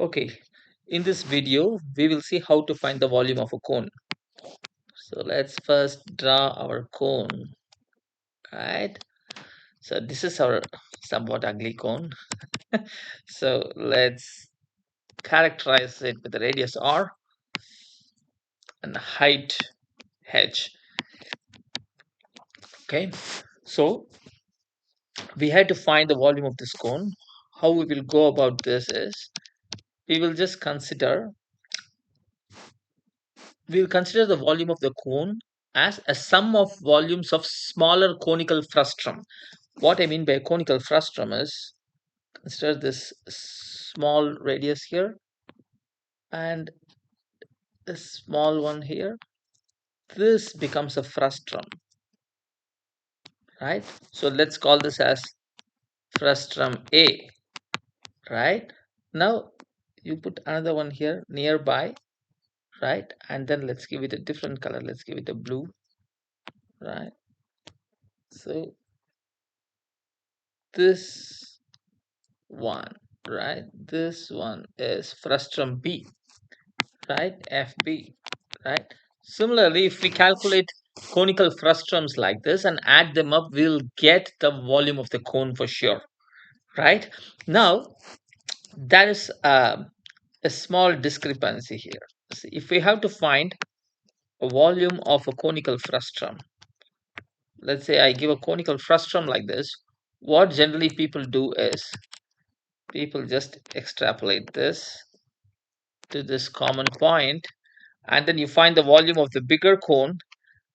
Okay, in this video, we will see how to find the volume of a cone. So let's first draw our cone, right? So this is our somewhat ugly cone. So let's characterize it with the radius r and the height h. Okay, so we had to find the volume of this cone. How we will go about this is we will just we'll consider the volume of the cone as a sum of volumes of smaller conical frustum. What I mean by conical frustum is consider this small radius here and a small one here. This becomes a frustum, right? So let's call this as frustum A, right? Now you put another one here nearby, right? And then let's give it a different color. Let's give it a blue, right? So this one, right? This one is frustum B, right? FB, right? Similarly, if we calculate conical frustrums like this and add them up, we'll get the volume of the cone for sure, right? Now, there is a small discrepancy here. See, if we have to find a volume of a conical frustrum, let's say I give a conical frustrum like this, what generally people do is people just extrapolate this to this common point, and then you find the volume of the bigger cone,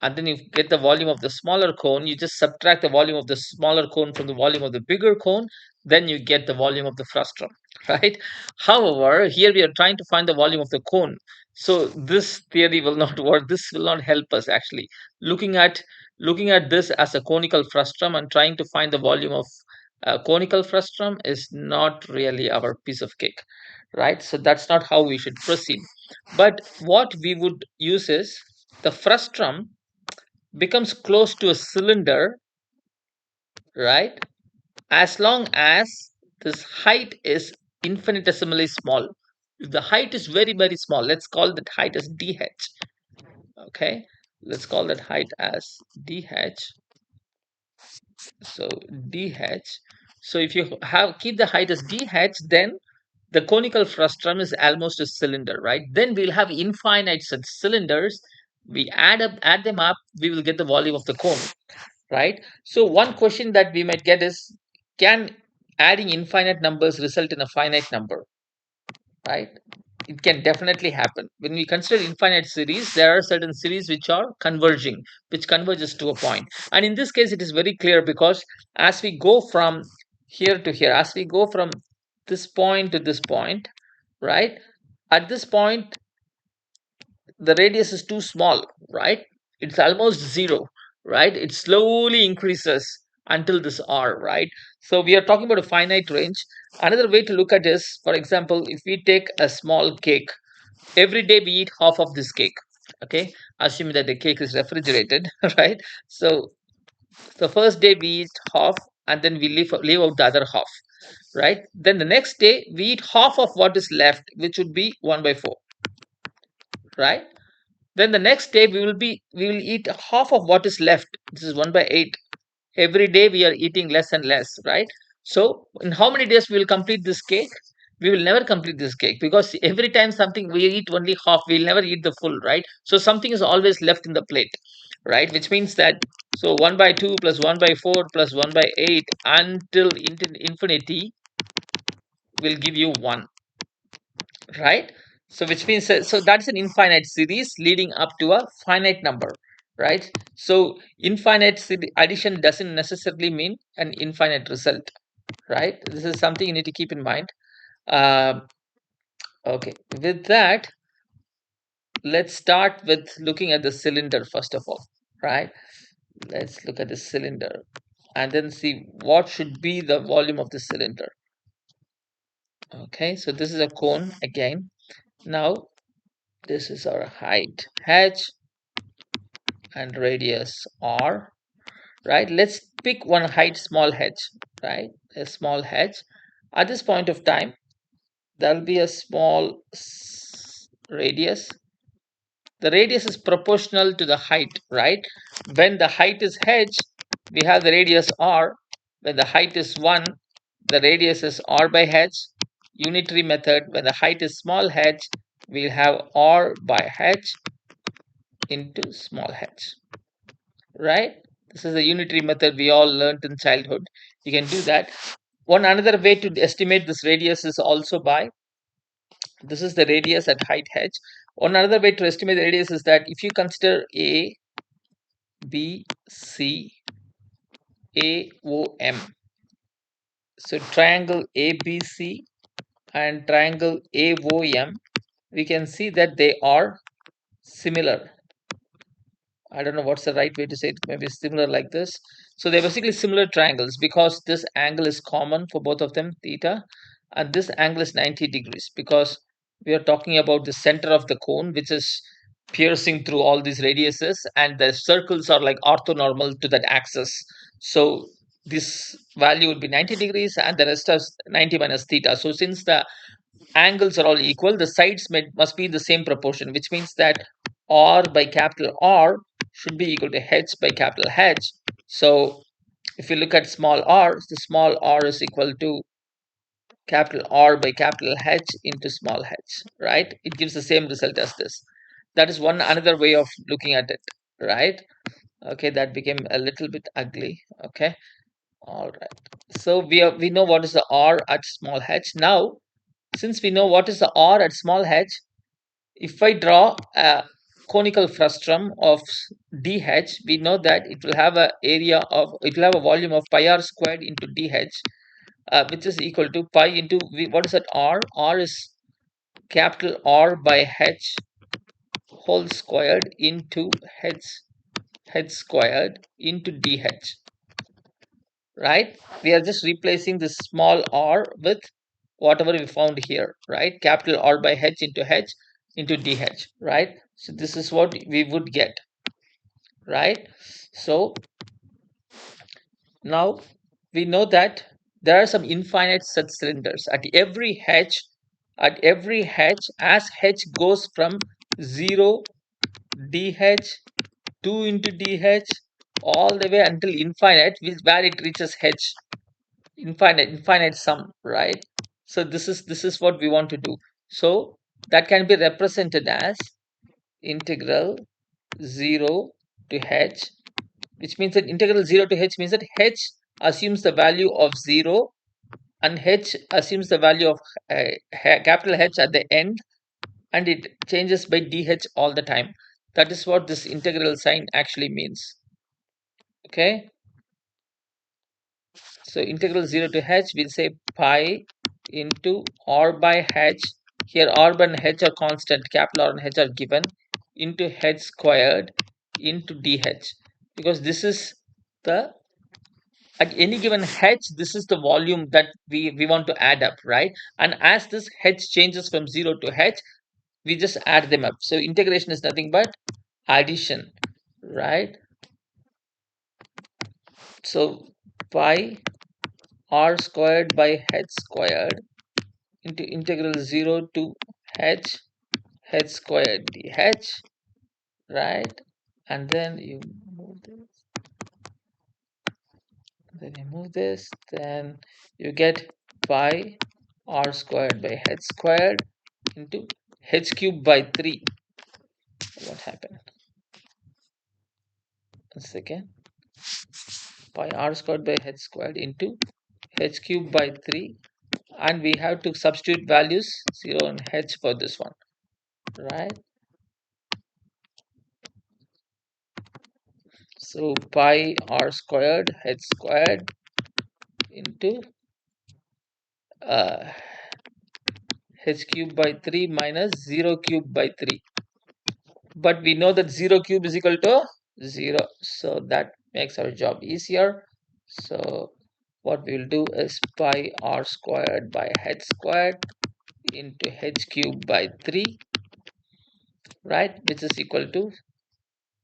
and then you get the volume of the smaller cone. You just subtract the volume of the smaller cone from the volume of the bigger cone, then you get the volume of the frustum, right? However, here we are trying to find the volume of the cone, so this theory will not work. This will not help us actually. Looking at this as a conical frustum and trying to find the volume of conical frustum is not really our piece of cake, right? So that's not how we should proceed. But what we would use is the frustum becomes close to a cylinder, right? As long as this height is infinitesimally small. If the height is very, very small, let's call that height as dh. Okay, let's call that height as dh. So dh. So if you have keep the height as dh, then the conical frustum is almost a cylinder, right? Then we'll have infinite such cylinders. We add them up, we will get the volume of the cone, right? So one question that we might get is, can adding infinite numbers result in a finite number, right? It can definitely happen. When we consider infinite series, there are certain series which are converging, which converges to a point. And in this case, it is very clear because as we go from here to here, as we go from this point to this point, right? At this point, the radius is too small, right? It's almost zero, right? It slowly increases until this r, right? So we are talking about a finite range. Another way to look at is, for example, if we take a small cake, every day we eat half of this cake, okay, assuming that the cake is refrigerated, right? So the first day we eat half, and then we leave out the other half, right? Then the next day we eat half of what is left, which would be 1 by 4, right? Then the next day we will eat half of what is left. This is 1 by 8. Every day we are eating less and less, right? So in how many days we will complete this cake? We will never complete this cake because every time something we eat only half, we'll never eat the full, right? So something is always left in the plate, right? Which means that, so 1 by 2 plus 1 by 4 plus 1 by 8 until infinity will give you 1, right? So which means so that's an infinite series leading up to a finite number, right? So infinite addition doesn't necessarily mean an infinite result, right? This is something you need to keep in mind. Okay, with that, let's start with looking at the cylinder first of all, right? Let's look at the cylinder and then see what should be the volume of the cylinder. Okay, so this is a cone again. Now this is our height h and radius r, right? Let's pick one height small h, right? A small h. At this point of time, there'll be a small radius. The radius is proportional to the height, right? When the height is h, we have the radius r. When the height is 1, the radius is r by h. Unitary method, when the height is small h, we'll have r by h into small h, right? This is the unitary method we all learned in childhood. You can do that. One another way to estimate this radius is also by, this is the radius at height h. One another way to estimate the radius is that if you consider A, B, C, A, O, M. So triangle ABC and triangle AOM, we can see that they are similar. I don't know what's the right way to say it, maybe similar like this. So they're basically similar triangles because this angle is common for both of them, theta, and this angle is 90 degrees because we are talking about the center of the cone, which is piercing through all these radiuses, and the circles are like orthonormal to that axis. So this value would be 90 degrees and the rest is 90 minus theta. So since the angles are all equal, the sides must be in the same proportion, which means that r by capital R should be equal to h by capital H. So if you look at small r, the small r is equal to capital R by capital H into small h, right? It gives the same result as this. That is one another way of looking at it, right? Okay, that became a little bit ugly. Okay, all right. So we know what is the r at small h. Now, since we know what is the r at small h, if I draw a conical frustum of dh, we know that it will have a area of, it will have a volume of pi r squared into dh, which is equal to pi into what is that r? R is capital R by h whole squared into h squared into dh, right? We are just replacing this small r with whatever we found here, right? Capital R by h into dh, right? So this is what we would get, right? So now we know that there are some infinite such cylinders at every h, as h goes from 0 dh 2 into dh all the way until infinite, where it reaches h, infinite sum, right? So this is what we want to do. So that can be represented as integral 0 to h, which means that integral 0 to h means that h assumes the value of 0 and h assumes the value of capital H at the end, and it changes by dh all the time. That is what this integral sign actually means. Okay, so integral 0 to h, we'll say pi into r by h. Here r and h are constant, capital R and h are given, into h squared into dh, because this is the, at any given h, this is the volume that we want to add up, right? And as this h changes from 0 to h, we just add them up. So integration is nothing but addition, right? So pi r squared by h squared into integral 0 to h squared dh, right? And then you move this, then you get pi r squared by h squared into h cubed by 3. What happened? A second. Pi r squared by h squared into h cubed by 3, and we have to substitute values 0 and h for this one, right? So pi r squared h squared into uh, h cubed by 3 minus 0 cubed by 3. But we know that 0 cube is equal to 0. So that makes our job easier. So what we will do is pi r squared by h squared into h cubed by 3, right? Which is equal to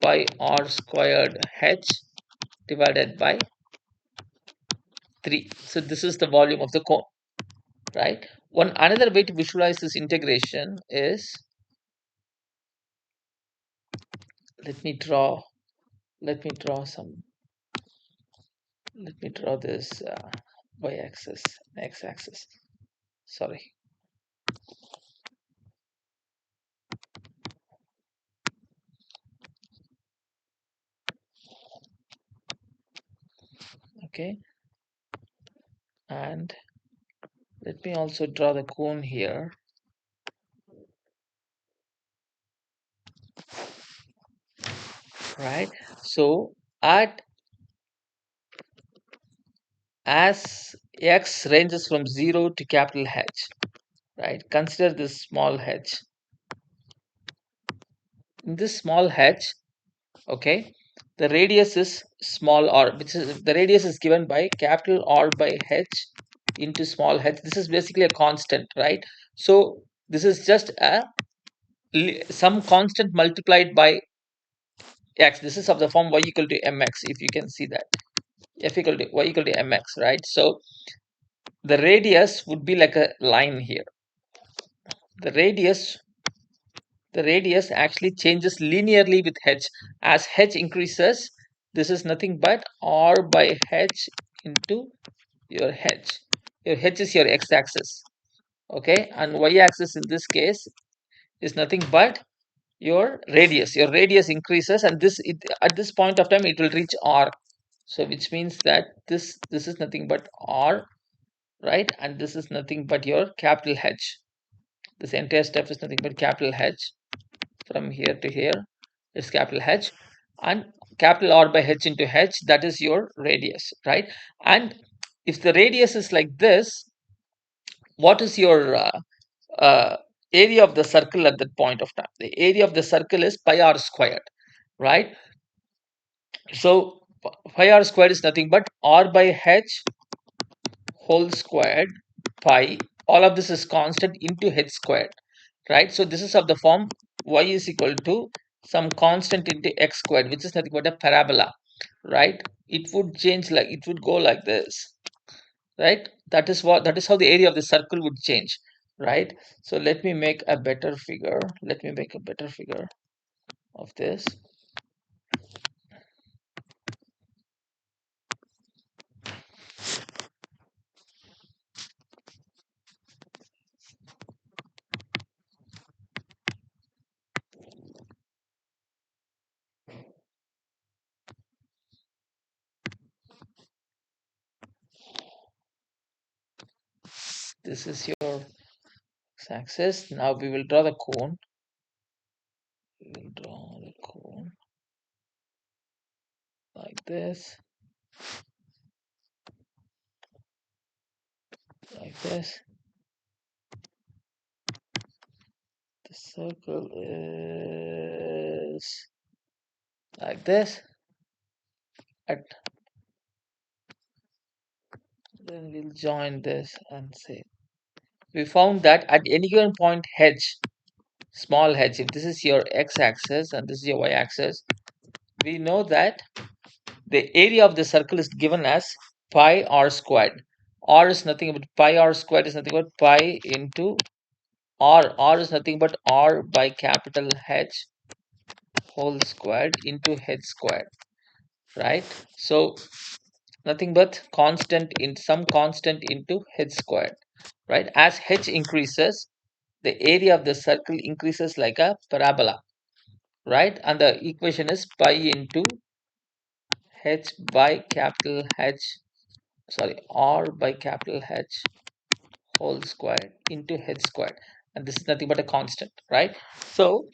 pi r squared h divided by 3. So this is the volume of the cone, right? One another way to visualize this integration is, let me draw let me draw some let me draw this y-axis, x-axis. Sorry. Okay, and let me also draw the cone here, right? So at as x ranges from 0 to capital H, right? Consider this small h. In this small h, okay, the radius is small r, which is the radius is given by capital R by h into small h. This is basically a constant, right? So this is just a some constant multiplied by x. This is of the form y equal to mx, if you can see that, f equal to y equal to mx, right? So the radius would be like a line here. The radius actually changes linearly with h. As h increases, this is nothing but r by h into your h. Your h is your x-axis, okay, and y-axis in this case is nothing but your radius. Your radius increases, and at this point of time it will reach r. So which means that this is nothing but r, right, and this is nothing but your capital H. This entire step is nothing but capital H. From here to here is capital H, and capital R by h into h, that is your radius, right? And if the radius is like this, what is your uh, area of the circle at that point of time? The area of the circle is pi r squared, right? So pi r squared is nothing but r by h whole squared pi. All of this is constant into h squared, right? So this is of the form y is equal to some constant into x squared, which is nothing but a parabola, right? It would change, like it would go like this, right? That is how the area of the circle would change, right? So let me make a better figure. Let me make a better figure of this. This is your x-axis. Now we will draw the cone. We will draw the cone like this, like this. The circle is like this. At then we'll join this and say we found that at any given point h, small h, if this is your x-axis and this is your y-axis, we know that the area of the circle is given as pi r squared. R is nothing but pi r squared is nothing but pi into r. R is nothing but r by capital H whole squared into h squared, right? So nothing but constant in some constant into h squared, right? As h increases, the area of the circle increases like a parabola, right? And the equation is pi into h by capital H, sorry, r by capital H whole squared into h squared, and this is nothing but a constant, right? So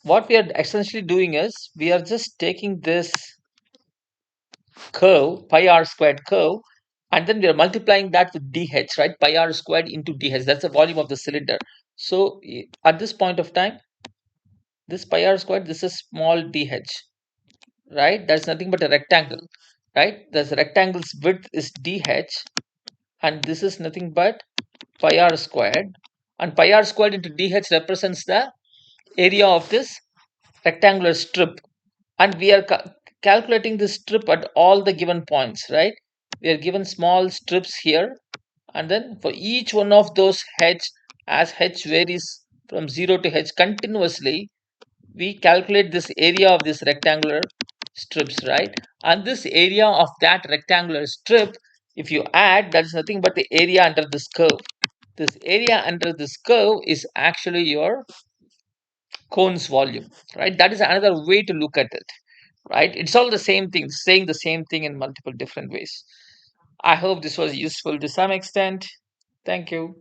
what we are essentially doing is we are just taking this curve, pi r squared curve, and then we are multiplying that with dh, right? Pi r squared into dh, that's the volume of the cylinder. So at this point of time, this pi r squared, this is small dh, right? That's nothing but a rectangle, right? This rectangle's width is dh, and this is nothing but pi r squared, and pi r squared into dh represents the area of this rectangular strip, and we are calculating this strip at all the given points, right? We are given small strips here, And then for each one of those h, as h varies from 0 to h continuously, we calculate this area of this rectangular strips, right? And this area of that rectangular strip, if you add, that is nothing but the area under this curve. This area under this curve is actually your cone's volume, right? That is another way to look at it, right? It's all the same thing, saying the same thing in multiple different ways. I hope this was useful to some extent. Thank you.